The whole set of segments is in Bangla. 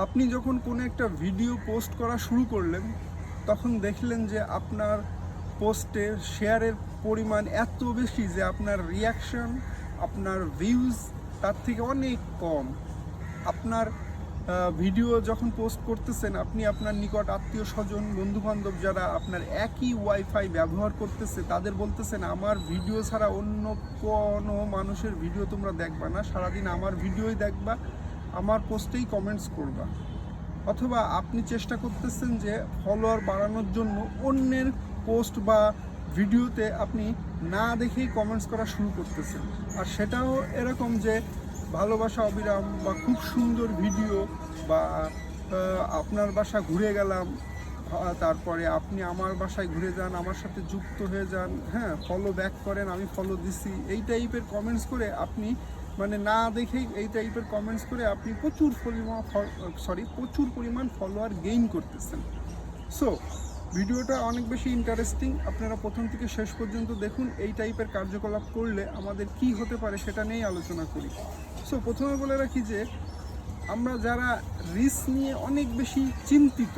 আপনি যখন কোনো একটা ভিডিও পোস্ট করা শুরু করলেন, তখন দেখলেন যে আপনার পোস্টের শেয়ারের পরিমাণ এত বেশি যে আপনার রিয়াকশন, আপনার ভিউজ তার থেকে অনেক কম। আপনার ভিডিও যখন পোস্ট করতেছেন, আপনি আপনার নিকট আত্মীয় স্বজন, বন্ধুবান্ধব যারা আপনার একই ওয়াইফাই ব্যবহার করতেছে, তাদের বলতেছেন আমার ভিডিও ছাড়া অন্য কোনো মানুষের ভিডিও তোমরা দেখবা না, সারাদিন আমার ভিডিওই দেখবা, আমার পোস্টেই কমেন্টস করবা। অথবা আপনি চেষ্টা করতেছেন যে ফলোয়ার বাড়ানোর জন্য অন্যের পোস্ট বা ভিডিওতে আপনি না দেখেই কমেন্টস করা শুরু করতেছেন। আর সেটাও এরকম যে ভালোবাসা অবিরাম বা খুব সুন্দর ভিডিও বা আপনার বাসা ঘুরে গেলাম, তারপরে আপনি আমার বাসায় ঘুরে যান, আমার সাথে যুক্ত হয়ে যান, হ্যাঁ ফলো ব্যাক করেন, আমি ফলো দিছি, এই টাইপের কমেন্টস করে আপনি মানে না দেখেই এই টাইপের কমেন্টস করে আপনি প্রচুর পরিমাণ ফলোয়ার গেইন করতেছেন। সো ভিডিওটা অনেক বেশি ইন্টারেস্টিং, আপনারা প্রথম থেকে শেষ পর্যন্ত দেখুন। এই টাইপের কার্যকলাপ করলে আমাদের কি হতে পারে সেটা নিয়েই আলোচনা করি। সো প্রথমে বলে রাখি যে আমরা যারা রিস্ক নিয়ে অনেক বেশি চিন্তিত,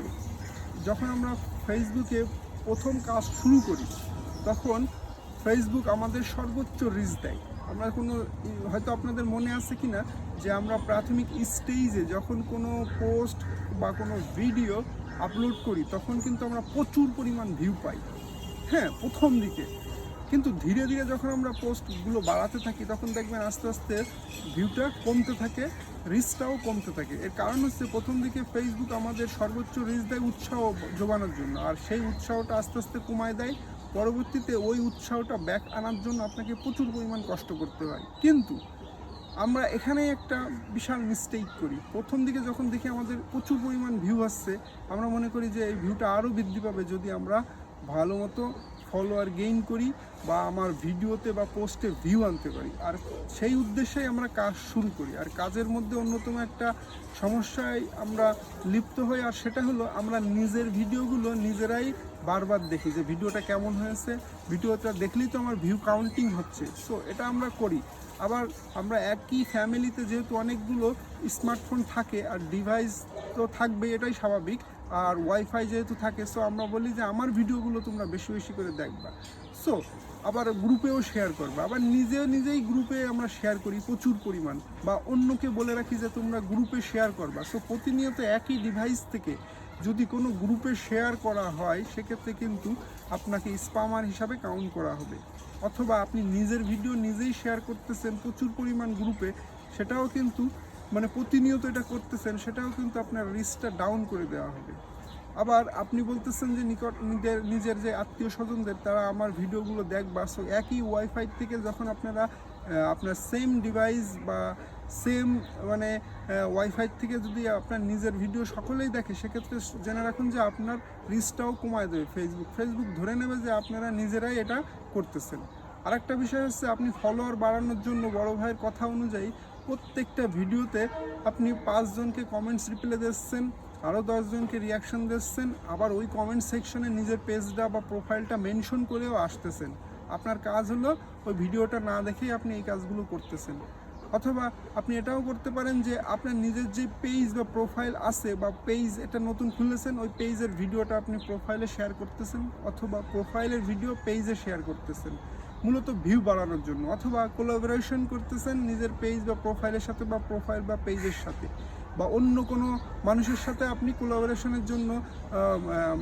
যখন আমরা ফেসবুকে প্রথম কাজ শুরু করি, তখন ফেসবুক আমাদের সর্বোচ্চ রিস্ক দেয়। আমরা হয়তো আপনাদের মনে আছে কি না যে আমরা প্রাথমিক স্টেজে যখন কোনো পোস্ট বা কোনো ভিডিও আপলোড করি, তখন কিন্তু আমরা প্রচুর পরিমাণ ভিউ পাই, হ্যাঁ প্রথম দিকে। কিন্তু ধীরে ধীরে যখন আমরা পোস্টগুলো বাড়াতে থাকি, তখন দেখবেন আস্তে আস্তে ভিউটা কমতে থাকে, রিচটাও কমতে থাকে। এর কারণ হচ্ছে প্রথম দিকে ফেসবুক আমাদের সর্বোচ্চ রিচ দেয় উৎসাহ যোগানোর জন্য, আর সেই উৎসাহটা আস্তে আস্তে কমায় দেয়। পরবর্তীতে ওই উৎসাহটা ব্যাক আনার জন্য আপনাকে প্রচুর পরিমাণ কষ্ট করতে হয়। কিন্তু আমরা এখানেই একটা বিশাল মিস্টেক করি। প্রথম দিকে যখন দেখি আমাদের প্রচুর পরিমাণ ভিউ আসছে, আমরা মনে করি যে এই ভিউটা আরও বৃদ্ধি পাবে যদি আমরা ভালো মতো ফলোয়ার গেইন করি বা আমার ভিডিওতে বা পোস্টে ভিউ আনতে পারি। আর সেই উদ্দেশ্যেই আমরা কাজ শুরু করি। আর কাজের মধ্যে অন্যতম একটা সমস্যায় আমরা লিপ্ত হই, আর সেটা হলো আমরা নিজের ভিডিওগুলো নিজেরাই বারবার দেখি যে ভিডিওটা কেমন হয়েছে, ভিডিওটা দেখলেই তো আমার ভিউ কাউন্টিং হচ্ছে। সো এটা আমরা করি। আবার আমরা একই ফ্যামিলিতে যেহেতু অনেকগুলো স্মার্টফোন থাকে আর ডিভাইস তো থাকবে, এটাই স্বাভাবিক। আর ওয়াইফাই যেহেতু থাকে, সো আমরা বলি যে আমার ভিডিওগুলো তোমরা বেশি বেশি করে দেখবা। সো আবার গ্রুপেও শেয়ার করবা, আবার নিজেই গ্রুপে আমরা শেয়ার করি প্রচুর পরিমাণ, বা অন্যকে বলে রাখি যে তোমরা গ্রুপে শেয়ার করবা। সো প্রতিনিয়ত একই ডিভাইস থেকে যদি কোনো গ্রুপে শেয়ার করা হয়, সেক্ষেত্রে কিন্তু আপনাকে স্প্যামার হিসাবে কাউন্ট করা হবে। অথবা আপনি নিজের ভিডিও নিজেই শেয়ার করতেছেন প্রচুর পরিমাণ গ্রুপে, সেটাও কিন্তু মানে প্রতিনিয়ত এটা করতেছেন, সেটাও কিন্তু আপনার রিস্কটা ডাউন করে দেওয়া হবে। আবার আপনি বলতেছেন যে নিজের যে আত্মীয় স্বজনদের তারা আমার ভিডিওগুলো দেখবা। সো একই ওয়াইফাই থেকে যখন আপনারা আপনার সেম ডিভাইস বা সেম মানে ওয়াইফাই থেকে যদি আপনার নিজের ভিডিও সকলেই দেখে, সেক্ষেত্রে জেনে রাখুন যে আপনার রিস্কটাও কমায় দেবে ফেসবুক ধরে নেবে যে আপনারা নিজেরাই এটা করতেছেন। আরেকটা বিষয় হচ্ছে, আপনি ফলোয়ার বাড়ানোর জন্য বড় ভাইয়ের কথা অনুযায়ী প্রত্যেকটা ভিডিওতে আপনি 5 জনকে কমেন্টস রিপ্লাই দিচ্ছেন, আরও 10 জনকে রিয়াকশন দিচ্ছেন, আবার ওই কমেন্ট সেকশনে নিজের পেজটা বা প্রোফাইলটা মেনশন করেও আসতেছেন। আপনার কাজ হলো ওই ভিডিওটা না দেখেই আপনি এই কাজগুলো করতেছেন। অথবা আপনি এটাও করতে পারেন যে আপনার নিজের যে পেজ বা প্রোফাইল আছে, বা পেজ এটা নতুন খুলেছেন, ওই পেজের ভিডিওটা আপনি প্রোফাইলে শেয়ার করতেছেন, অথবা প্রোফাইলের ভিডিও পেজে শেয়ার করতেছেন মূলত ভিউ বাড়ানোর জন্য। অথবা কোলাবোরেশন করতেছেন নিজের পেজ বা প্রোফাইলের সাথে, বা প্রোফাইল বা পেজের সাথে, বা অন্য কোনো মানুষের সাথে আপনি কোলাবোরেশনের জন্য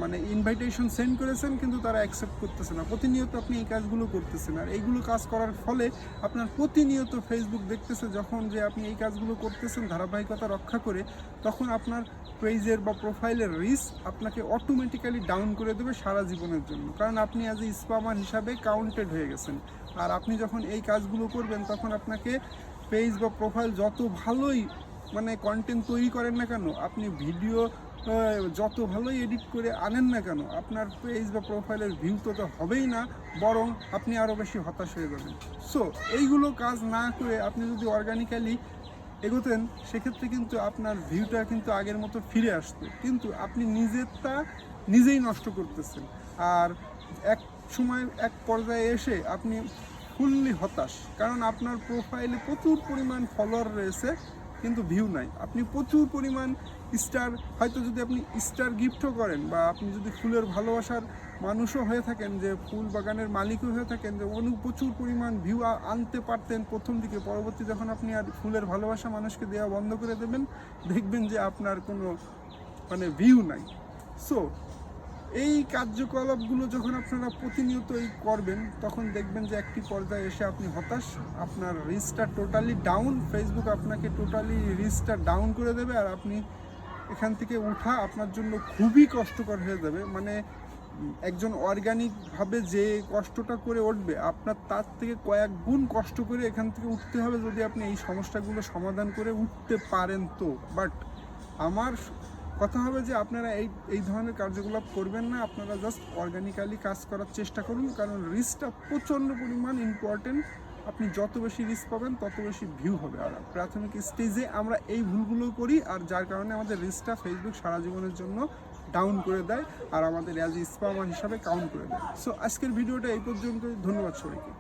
মানে ইনভাইটেশন সেন্ড করেছেন, কিন্তু তারা অ্যাকসেপ্ট করতেছে না। প্রতিনিয়ত আপনি এই কাজগুলো করতেছেন, আর এইগুলো কাজ করার ফলে আপনার প্রতিনিয়ত ফেসবুক দেখতেছে যখন যে আপনি এই কাজগুলো করতেছেন ধারাবাহিকতা রক্ষা করে, তখন আপনার পেজের বা প্রোফাইলের রিস্ক আপনাকে অটোমেটিক্যালি ডাউন করে দেবে সারা জীবনের জন্য, কারণ আপনি অ্যাজ এ স্প্যামার হিসাবে কাউন্টেড হয়ে গেছেন। আর আপনি যখন এই কাজগুলো করবেন, তখন আপনাকে পেজ বা প্রোফাইল যত ভালোই মানে কন্টেন্ট তৈরি করেন না কেন, আপনি ভিডিও যত ভালোই এডিট করে আনেন না কেন, আপনার পেজ বা প্রোফাইলের ভিউ তো হবেই না, বরং আপনি আরও বেশি হতাশ হয়ে যাবেন। সো এইগুলো কাজ না করে আপনি যদি অর্গানিক্যালি এগোতেন, সেক্ষেত্রে কিন্তু আপনার ভিউটা কিন্তু আগের মতো ফিরে আসতো, কিন্তু আপনি নিজেরটা নিজেই নষ্ট করতেছেন। আর এক পর্যায়ে এসে আপনি ফুললি হতাশ, কারণ আপনার প্রোফাইলে প্রচুর পরিমাণ ফলোয়ার রয়েছে, কিন্তু ভিউ নাই। আপনি প্রচুর পরিমাণ স্টার, হয়তো যদি আপনি স্টার গিফটও করেন বা আপনি যদি ফুলের ভালোবাসার মানুষও হয়ে থাকেন, যে ফুল বাগানের মালিকও হয়ে থাকেন, যে অনেক প্রচুর পরিমাণ ভিউ আনতে পারতেন প্রথম দিকে, পরবর্তী যখন আপনি আর ফুলের ভালোবাসা মানুষকে দেওয়া বন্ধ করে দেবেন, দেখবেন যে আপনার কোনো ভিউ নাই। সো এই কার্যকলাপগুলো যখন আপনারা প্রতিনিয়তই করবেন, তখন দেখবেন যে একটি পর্যায়ে এসে আপনি হতাশ, আপনার রিচটা টোটালি ডাউন, ফেসবুক আপনাকে টোটালি রিচটা ডাউন করে দেবে, আর আপনি এখান থেকে ওঠা আপনার জন্য খুবই কষ্টকর হয়ে যাবে। একজন অর্গানিকভাবে যে কষ্টটা করে উঠবে, আপনার তার থেকে কয়েক গুণ কষ্ট করে এখান থেকে উঠতে হবে, যদি আপনি এই সমস্যাগুলো সমাধান করে উঠতে পারেন তো। বাট আমার কথা হবে যে আপনারা এই ধরনের কার্যকলাপ করবেন না, আপনারা জাস্ট অর্গানিক্যালি কাজ করার চেষ্টা করুন, কারণ রিস্কটা প্রচণ্ড পরিমাণ ইম্পর্টেন্ট। আপনি যত বেশি রিস্ক পাবেন তত বেশি ভিউ হবে। আর প্রাথমিক স্টেজে আমরা এই ভুলগুলো করি, আর যার কারণে আমাদের রিস্কটা ফেসবুক সারা জীবনের জন্য ডাউন করে দেয়, আর আমাদের অ্যাজ স্পামার হিসাবে কাউন্ট করে দেয়। সো আজকের ভিডিওটা এই পর্যন্তই। ধন্যবাদ সবাইকে।